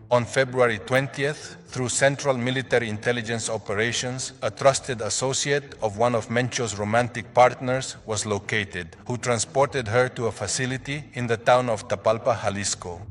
On February 20th, through Central Military Intelligence Operations, a trusted associate of one of Mencho's romantic partners was located, who transported her to a facility in the town of Tapalpa, Jalisco.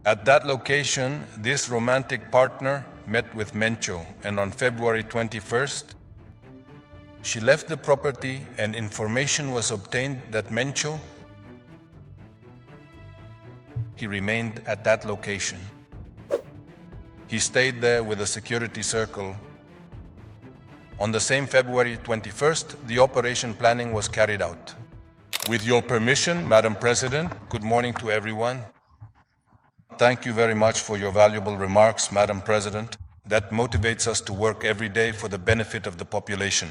At that location, this romantic partner met with Mencho, and on February 21st, she left the property and information was obtained that Mencho, he remained at that location. He stayed there with a security circle. On the same February 21st, the operation planning was carried out. With your permission, Madam President, good morning to everyone. Thank you very much for your valuable remarks, Madam President. That motivates us to work every day for the benefit of the population.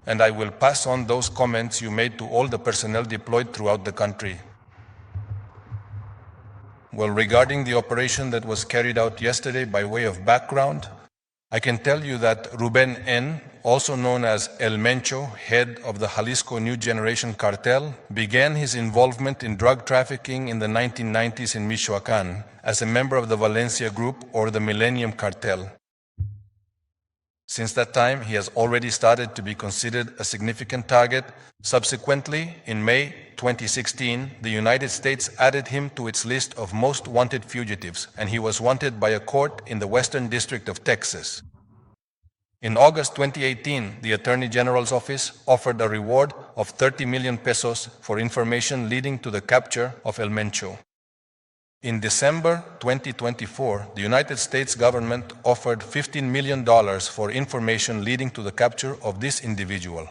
And I will pass on those comments you made to all the personnel deployed throughout the country. Well, regarding the operation that was carried out yesterday, by way of background, I can tell you that Ruben N., also known as El Mencho, head of the Jalisco New Generation Cartel, began his involvement in drug trafficking in the 1990s in Michoacán as a member of the Valencia Group or the Millennium Cartel. Since that time, he has already started to be considered a significant target. Subsequently, in May 2016, the United States added him to its list of most wanted fugitives, and he was wanted by a court in the Western District of Texas. In August 2018, the Attorney General's office offered a reward of 30 million pesos for information leading to the capture of El Mencho. In December 2024, the United States government offered $15 million for information leading to the capture of this individual.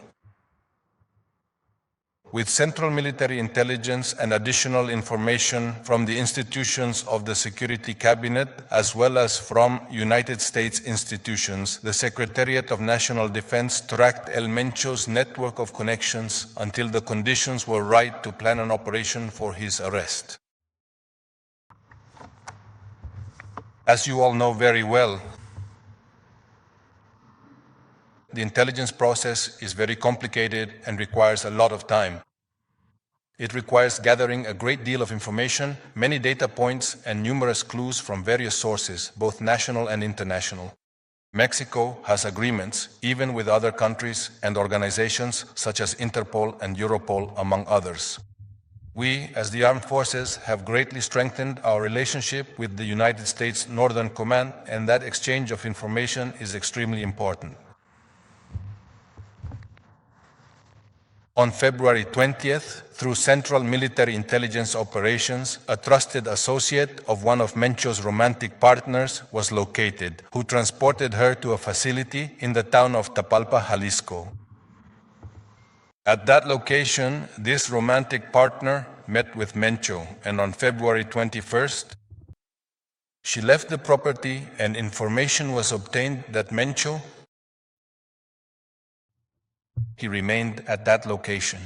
With Central Military Intelligence and additional information from the institutions of the Security Cabinet, as well as from United States institutions, the Secretariat of National Defense tracked El Mencho's network of connections until the conditions were right to plan an operation for his arrest. As you all know very well, the intelligence process is very complicated and requires a lot of time. It requires gathering a great deal of information, many data points, and numerous clues from various sources, both national and international. Mexico has agreements, even with other countries and organizations such as Interpol and Europol, among others. We, as the armed forces, have greatly strengthened our relationship with the United States Northern Command, and that exchange of information is extremely important. On February 20th, through Central Military Intelligence Operations, a trusted associate of one of Mencho's romantic partners was located, who transported her to a facility in the town of Tapalpa, Jalisco. At that location, this romantic partner met with Mencho, and on February 21st, she left the property and information was obtained that Mencho, he remained at that location.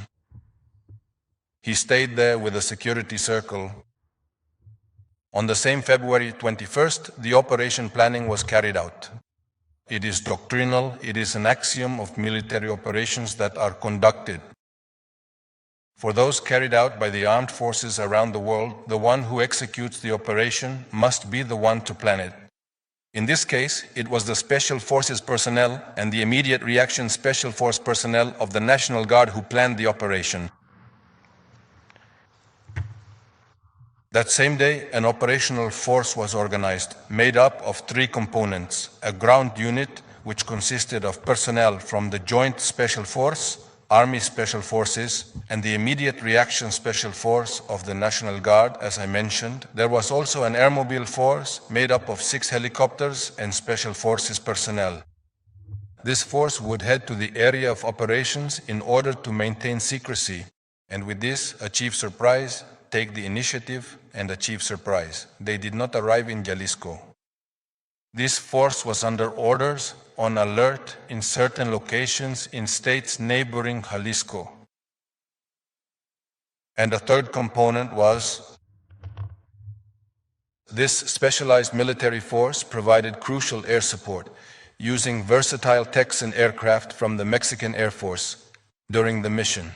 He stayed there with a security circle. On the same February 21st, the operation planning was carried out. It is doctrinal, it is an axiom of military operations that are conducted. For those carried out by the armed forces around the world, the one who executes the operation must be the one to plan it. In this case, it was the Special Forces personnel and the Immediate Reaction Special Force personnel of the National Guard who planned the operation. That same day, an operational force was organized, made up of 3 components: a ground unit, which consisted of personnel from the Joint Special Force, Army Special Forces, and the Immediate Reaction Special Force of the National Guard, as I mentioned. There was also an airmobile force made up of 6 helicopters and Special Forces personnel. This force would head to the area of operations in order to maintain secrecy, and with this, achieve surprise, take the initiative, and achieve surprise. They did not arrive in Jalisco. This force was under orders, on alert in certain locations in states neighboring Jalisco. And a third component was this specialized military force provided crucial air support, using versatile Texan aircraft from the Mexican Air Force during the mission.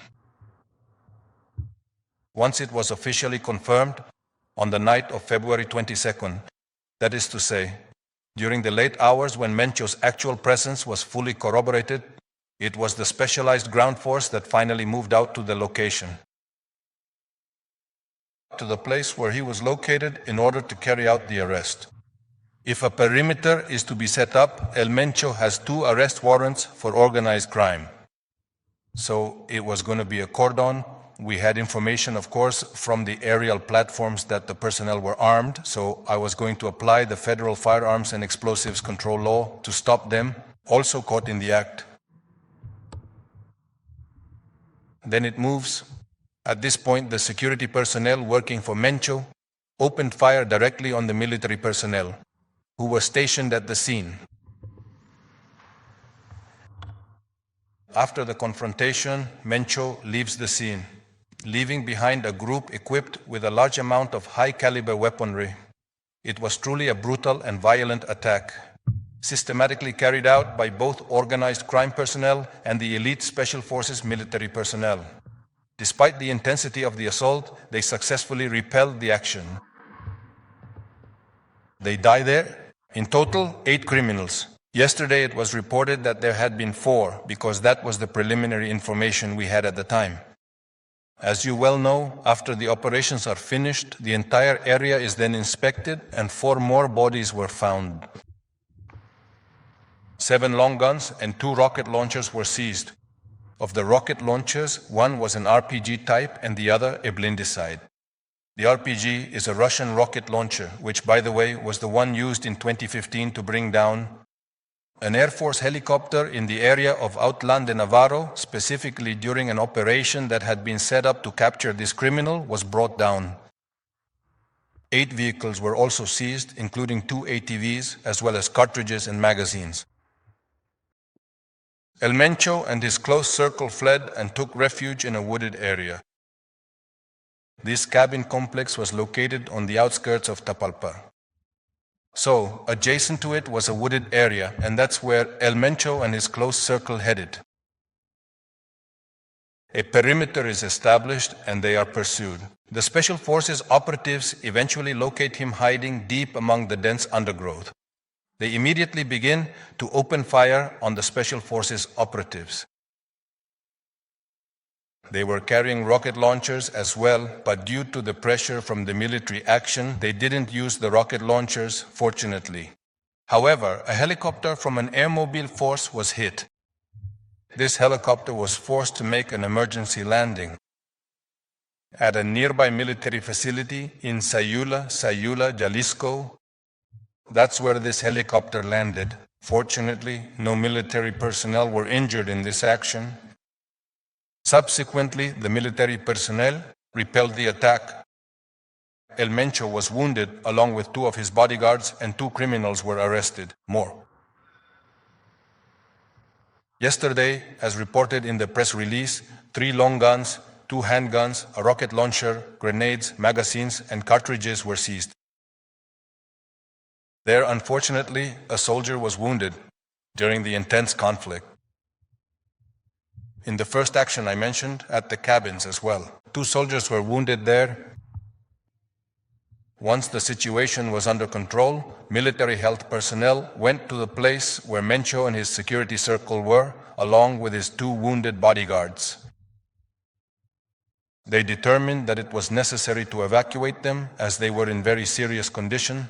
Once it was officially confirmed, on the night of February 22nd. That is to say, during the late hours when Mencho's actual presence was fully corroborated, it was the specialized ground force that finally moved out to the location, to the place where he was located in order to carry out the arrest. If a perimeter is to be set up, El Mencho has 2 arrest warrants for organized crime. So it was going to be a cordon. We had information, of course, from the aerial platforms that the personnel were armed, so I was going to apply the federal firearms and explosives control law to stop them, also caught in the act. Then it moves. At this point, the security personnel working for Mencho opened fire directly on the military personnel who were stationed at the scene. After the confrontation, Mencho leaves the scene, leaving behind a group equipped with a large amount of high-caliber weaponry. It was truly a brutal and violent attack, systematically carried out by both organized crime personnel and the elite Special Forces military personnel. Despite the intensity of the assault, they successfully repelled the action. They died there. In total, 8 criminals. Yesterday it was reported that there had been 4, because that was the preliminary information we had at the time. As you well know, after the operations are finished, the entire area is then inspected and 4 more bodies were found. 7 long guns and 2 rocket launchers were seized. Of the rocket launchers, one was an RPG type and the other a blindicide. The RPG is a Russian rocket launcher, which, by the way, was the one used in 2015 to bring down an Air Force helicopter in the area of Outland de Navarro, specifically during an operation that had been set up to capture this criminal, was brought down. 8 vehicles were also seized, including 2 ATVs, as well as cartridges and magazines. El Mencho and his close circle fled and took refuge in a wooded area. This cabin complex was located on the outskirts of Tapalpa. So, adjacent to it was a wooded area, and that's where El Mencho and his close circle headed. A perimeter is established and they are pursued. The Special Forces operatives eventually locate him hiding deep among the dense undergrowth. They immediately begin to open fire on the Special Forces operatives. They were carrying rocket launchers as well, but due to the pressure from the military action, they didn't use the rocket launchers, fortunately. However, a helicopter from an airmobile force was hit. This helicopter was forced to make an emergency landing at a nearby military facility in Sayula, Jalisco. That's where this helicopter landed. Fortunately, no military personnel were injured in this action. Subsequently, the military personnel repelled the attack. El Mencho was wounded along with 2 of his bodyguards, and 2 criminals were arrested. More. Yesterday, as reported in the press release, 3 long guns, 2 handguns, a rocket launcher, grenades, magazines, and cartridges were seized. There, unfortunately, a soldier was wounded during the intense conflict. In the first action I mentioned, at the cabins as well. 2 soldiers were wounded there. Once the situation was under control, military health personnel went to the place where Mencho and his security circle were, along with his 2 wounded bodyguards. They determined that it was necessary to evacuate them as they were in very serious condition.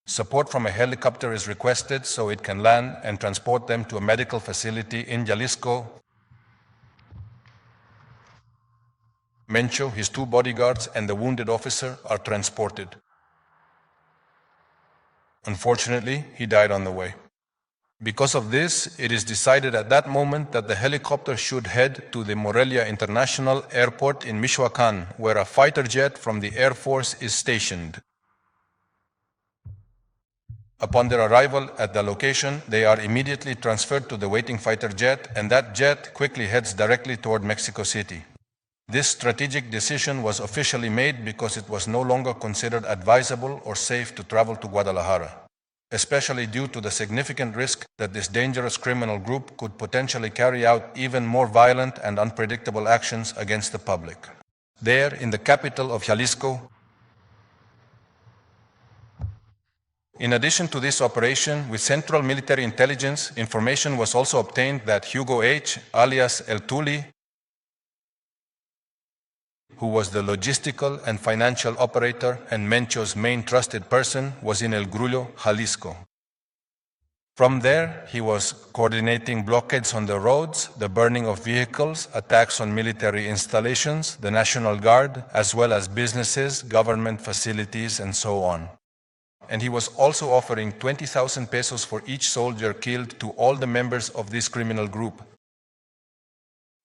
Support from a helicopter is requested so it can land and transport them to a medical facility in Jalisco. Mencho, his 2 bodyguards, and the wounded officer are transported. Unfortunately, he died on the way. Because of this, it is decided at that moment that the helicopter should head to the Morelia International Airport in Michoacan, where a fighter jet from the Air Force is stationed. Upon their arrival at the location, they are immediately transferred to the waiting fighter jet, and that jet quickly heads directly toward Mexico City. This strategic decision was officially made because it was no longer considered advisable or safe to travel to Guadalajara, especially due to the significant risk that this dangerous criminal group could potentially carry out even more violent and unpredictable actions against the public. There, in the capital of Jalisco, In addition to this operation, with Central Military Intelligence, information was also obtained that Hugo H., alias El Tuli, who was the logistical and financial operator and Mencho's main trusted person, was in El Grullo, Jalisco. From there, he was coordinating blockades on the roads, the burning of vehicles, attacks on military installations, the National Guard, as well as businesses, government facilities, and so on. And he was also offering 20,000 pesos for each soldier killed to all the members of this criminal group.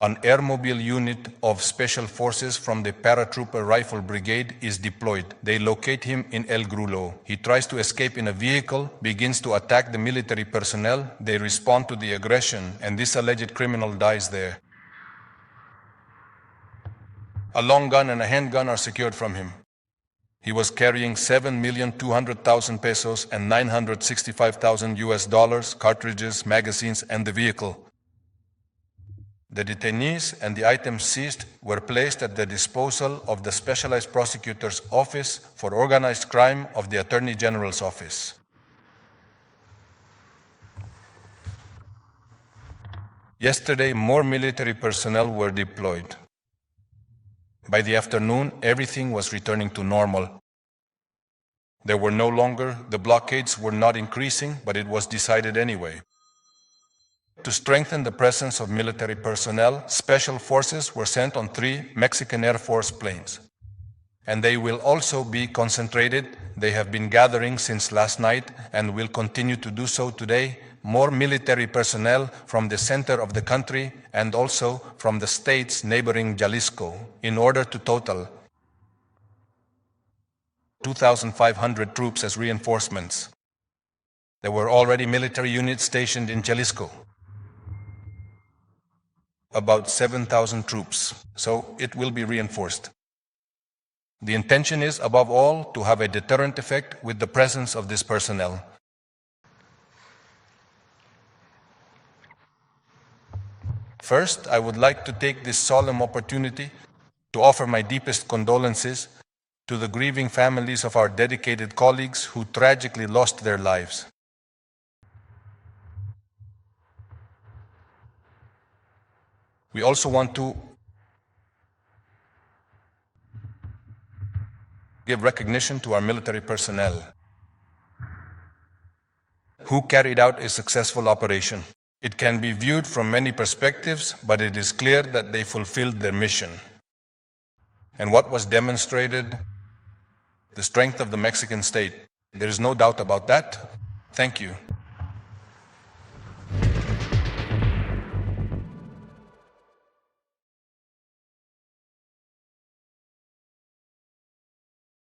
An airmobile unit of special forces from the paratrooper rifle brigade is deployed. They locate him in El Grullo. He tries to escape in a vehicle, begins to attack the military personnel. They respond to the aggression, and this alleged criminal dies there. A long gun and a handgun are secured from him. He was carrying 7,200,000 pesos and 965,000 US dollars, cartridges, magazines, and the vehicle. The detainees and the items seized were placed at the disposal of the Specialized Prosecutor's Office for Organized Crime of the Attorney General's Office. Yesterday, more military personnel were deployed. By the afternoon, everything was returning to normal. The blockades were not increasing, but it was decided anyway. To strengthen the presence of military personnel, special forces were sent on 3 Mexican Air Force planes. And they will also be concentrated. They have been gathering since last night and will continue to do so today. More military personnel from the center of the country and also from the states neighboring Jalisco, in order to total 2,500 troops as reinforcements. There were already military units stationed in Jalisco. About 7,000 troops, so it will be reinforced. The intention is, above all, to have a deterrent effect with the presence of this personnel. First, I would like to take this solemn opportunity to offer my deepest condolences to the grieving families of our dedicated colleagues who tragically lost their lives. We also want to give recognition to our military personnel who carried out a successful operation. It can be viewed from many perspectives, but it is clear that they fulfilled their mission. And what was demonstrated? The strength of the Mexican state. There is no doubt about that. Thank you.